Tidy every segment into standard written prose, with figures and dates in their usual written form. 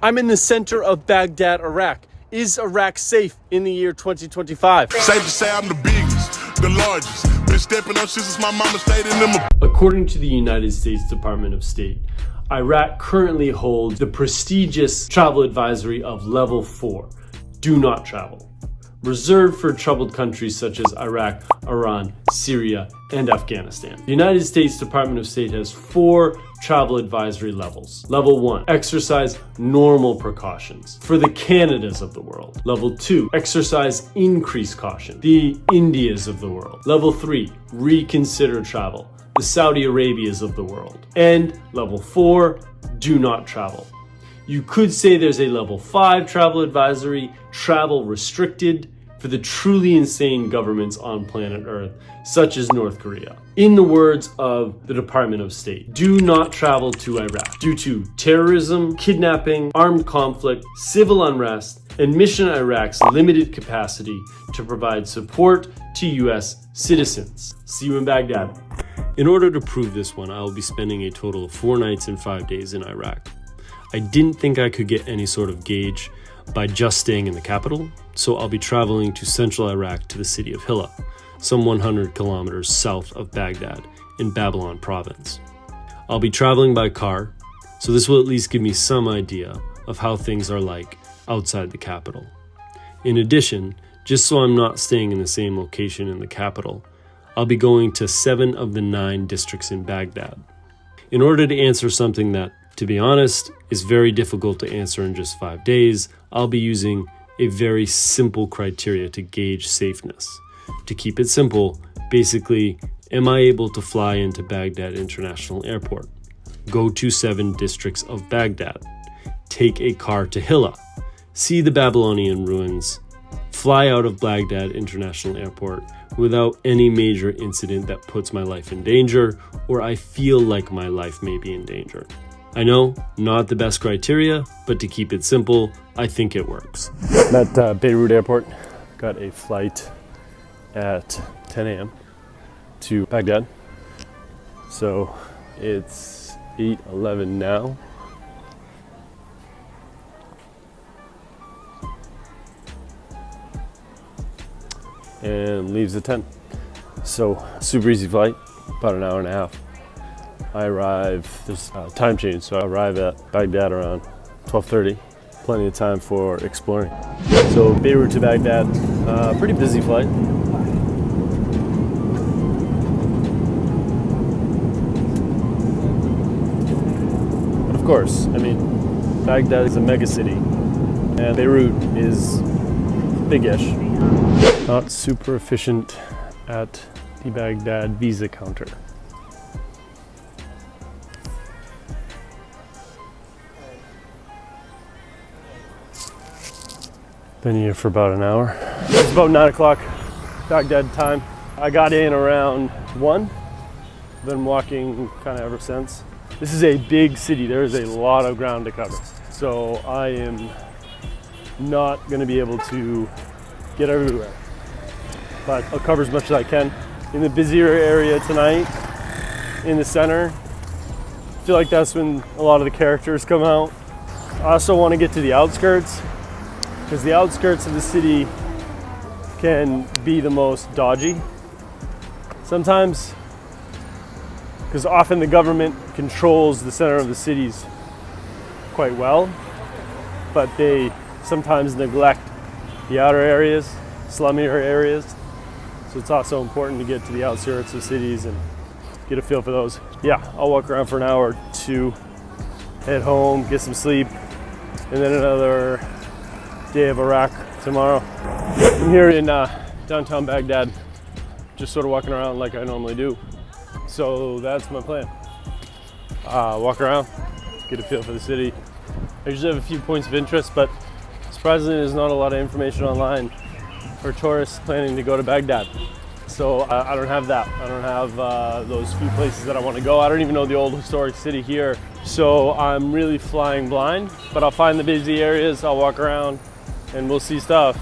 I'm in the center of Baghdad, Iraq. Is Iraq safe in the year 2025? Safe to say I'm the biggest, the largest. Been stepping up since my mama stayed in them. According to the United States Department of State, Iraq currently holds the prestigious travel advisory of level 4, do not travel, reserved for troubled countries such as Iraq, Iran, Syria, and Afghanistan. The United States Department of State has 4 travel advisory levels. Level 1, exercise normal precautions for the Canadas of the world. Level 2, exercise increased caution, the Indias of the world. Level 3, reconsider travel, the Saudi Arabias of the world. And level 4, do not travel. You could say there's a level 5 travel advisory, travel restricted, for the truly insane governments on planet Earth, such as North Korea. In the words of the Department of State, do not travel to Iraq due to terrorism, kidnapping, armed conflict, civil unrest, and Mission Iraq's limited capacity to provide support to US citizens. See you in Baghdad. In order to prove this one, I will be spending a total of 4 nights and 5 days in Iraq. I didn't think I could get any sort of gauge by just staying in the capital, so I'll be traveling to central Iraq to the city of Hilla, some 100 kilometers south of Baghdad in Babylon province. I'll be traveling by car, so this will at least give me some idea of how things are like outside the capital. In addition, just so I'm not staying in the same location in the capital, I'll be going to 7 of the 9 districts in Baghdad. In order to answer something that, to be honest, is very difficult to answer in just 5 days, I'll be using a very simple criteria to gauge safeness. To keep it simple, basically, am I able to fly into Baghdad International Airport? Go to 7 districts of Baghdad. Take a car to Hilla. See the Babylonian ruins. Fly out of Baghdad International Airport without any major incident that puts my life in danger, or I feel like my life may be in danger. I know, not the best criteria, but to keep it simple, I think it works. I'm at Beirut Airport. Got a flight at 10 a.m. to Baghdad. So it's 8:11 now. And leaves at 10. So super easy flight, about an hour and a half. I arrive, there's a time change, so I arrive at Baghdad around 12:30. Plenty of time for exploring. So Beirut to Baghdad, pretty busy flight. But of course, I mean, Baghdad is a mega city, and Beirut is big-ish. Not super efficient at the Baghdad visa counter. Been here for about an hour. It's about 9 o'clock Baghdad time. I got in around 1. Been walking kind of ever since. This is a big city. There is a lot of ground to cover. So I am not going to be able to get everywhere. But I'll cover as much as I can. In the busier area tonight, in the center, I feel like that's when a lot of the characters come out. I also want to get to the outskirts, because the outskirts of the city can be the most dodgy sometimes, because often the government controls the center of the cities quite well, but they sometimes neglect the outer areas, slummier areas. So it's also important to get to the outskirts of cities and get a feel for those. Yeah, I'll walk around for an hour or 2, head home, get some sleep, and then another day of Iraq tomorrow. I'm here in downtown Baghdad, just sort of walking around like I normally do. So that's my plan. Walk around, get a feel for the city. I usually have a few points of interest, but surprisingly there's not a lot of information online for tourists planning to go to Baghdad. So I don't have that. I don't have those few places that I want to go. I don't even know the old historic city here. So I'm really flying blind, but I'll find the busy areas, I'll walk around, and we'll see stuff.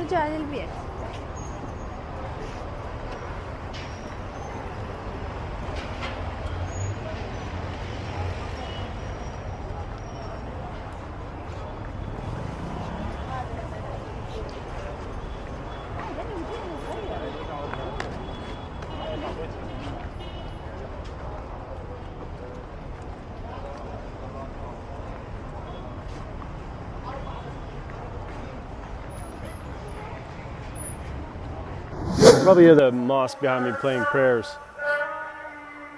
نرجع للبيت. Probably hear the mosque behind me playing prayers.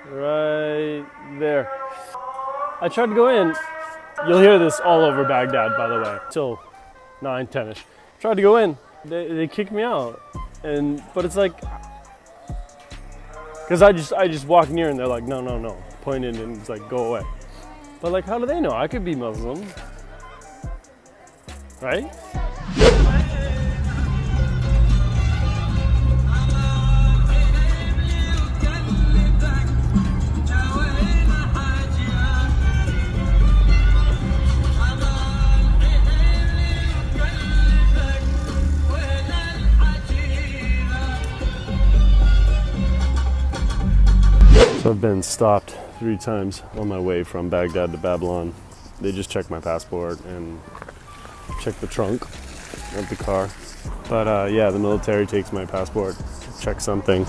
Right there. I tried to go in. You'll hear this all over Baghdad, by the way, till 9, 10ish. Tried to go in. They kicked me out. But it's like, because I just walk near and they're like, no. Pointed and it's like, go away. But like, how do they know? I could be Muslim. Right? So I've been stopped 3 times on my way from Baghdad to Babylon. They just checked my passport and checked the trunk of the car. But yeah, the military takes my passport, checks something.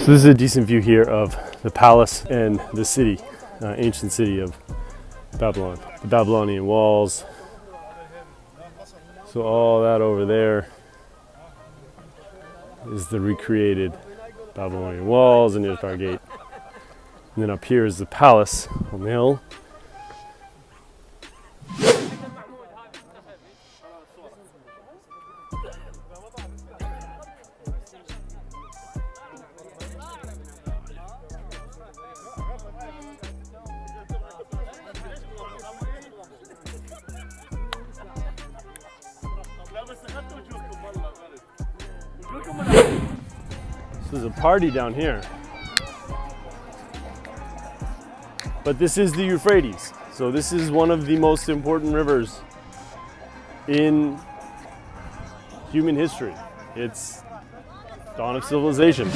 So this is a decent view here of the palace and the city, ancient city of Babylon. The Babylonian walls. So all that over there is the recreated Babylonian walls, and here's our gate. And then up here is the palace on the hill. So there's a party down here. But this is the Euphrates. So this is one of the most important rivers in human history. It's dawn of civilization.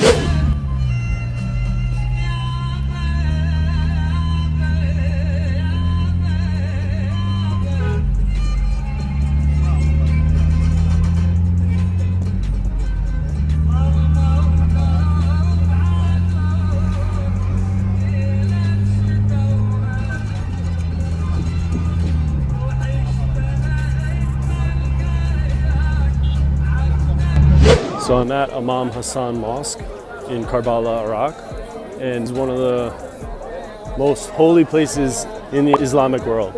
So I'm at Imam Hassan Mosque in Karbala, Iraq, and it's one of the most holy places in the Islamic world.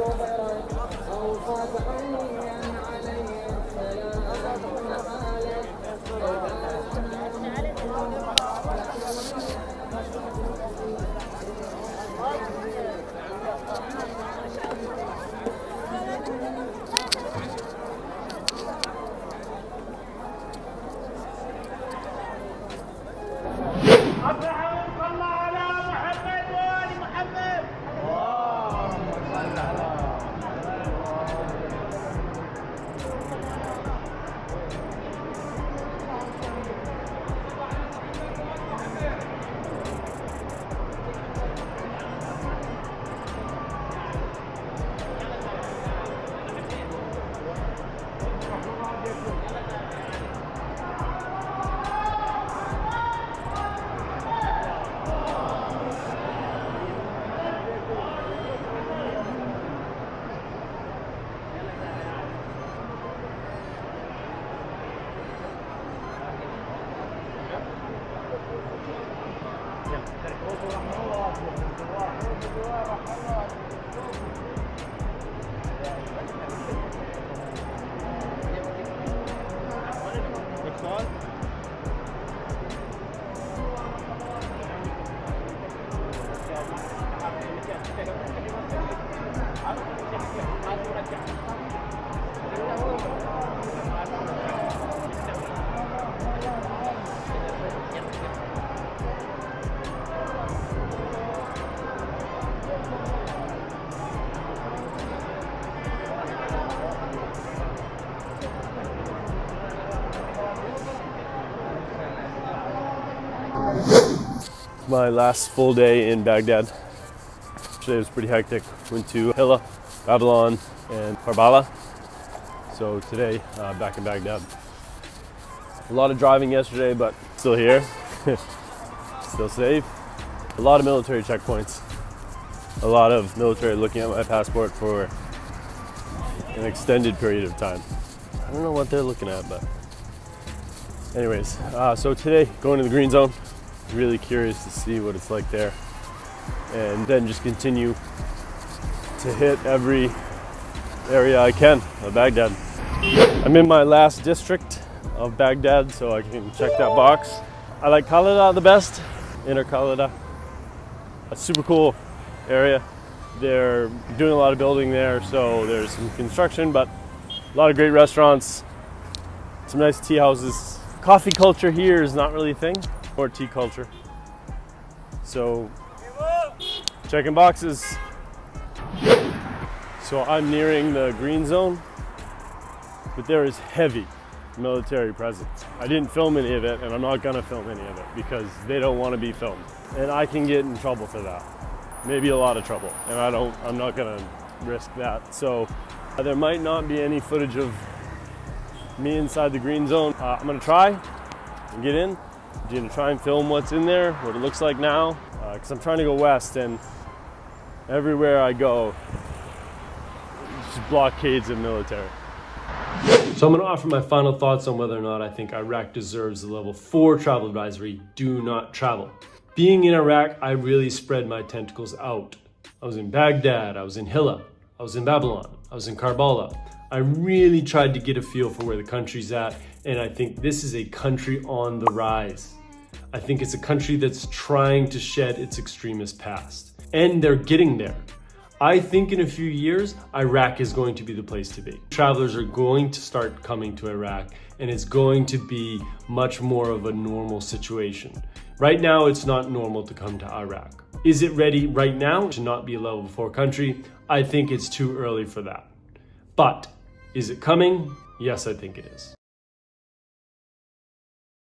It's my last full day in Baghdad. Today was pretty hectic. Went to Hilla, Babylon, and Karbala. So today, back in Baghdad. A lot of driving yesterday, but still here. Still safe. A lot of military checkpoints. A lot of military looking at my passport for an extended period of time. I don't know what they're looking at, but anyways, so today going to the green zone. Really curious to see what it's like there, and then just continue to hit every area I can of Baghdad. I'm in my last district of Baghdad, so I can check that box. I like Khalida the best, Inner Khalida. A super cool area. They're doing a lot of building there, so there's some construction, but a lot of great restaurants, some nice tea houses. Coffee culture here is not really a thing, or tea culture. So, checking boxes. So I'm nearing the green zone, but there is heavy military presence. I didn't film any of it, and I'm not gonna film any of it because they don't want to be filmed, and I can get in trouble for that. Maybe a lot of trouble, and I'm not gonna risk that. So there might not be any footage of me inside the green zone. I'm gonna try and get in. I'm gonna try and film what's in there, what it looks like now, because I'm trying to go west, and everywhere I go, just blockades of military. So I'm going to offer my final thoughts on whether or not I think Iraq deserves the level 4 travel advisory, do not travel. Being in Iraq, I really spread my tentacles out. I was in Baghdad, I was in Hilla, I was in Babylon, I was in Karbala. I really tried to get a feel for where the country's at, and I think this is a country on the rise. I think it's a country that's trying to shed its extremist past, and they're getting there. I think in a few years, Iraq is going to be the place to be. Travelers are going to start coming to Iraq, and it's going to be much more of a normal situation. Right now, it's not normal to come to Iraq. Is it ready right now to not be a level 4 country? I think it's too early for that. But is it coming? Yes, I think it is.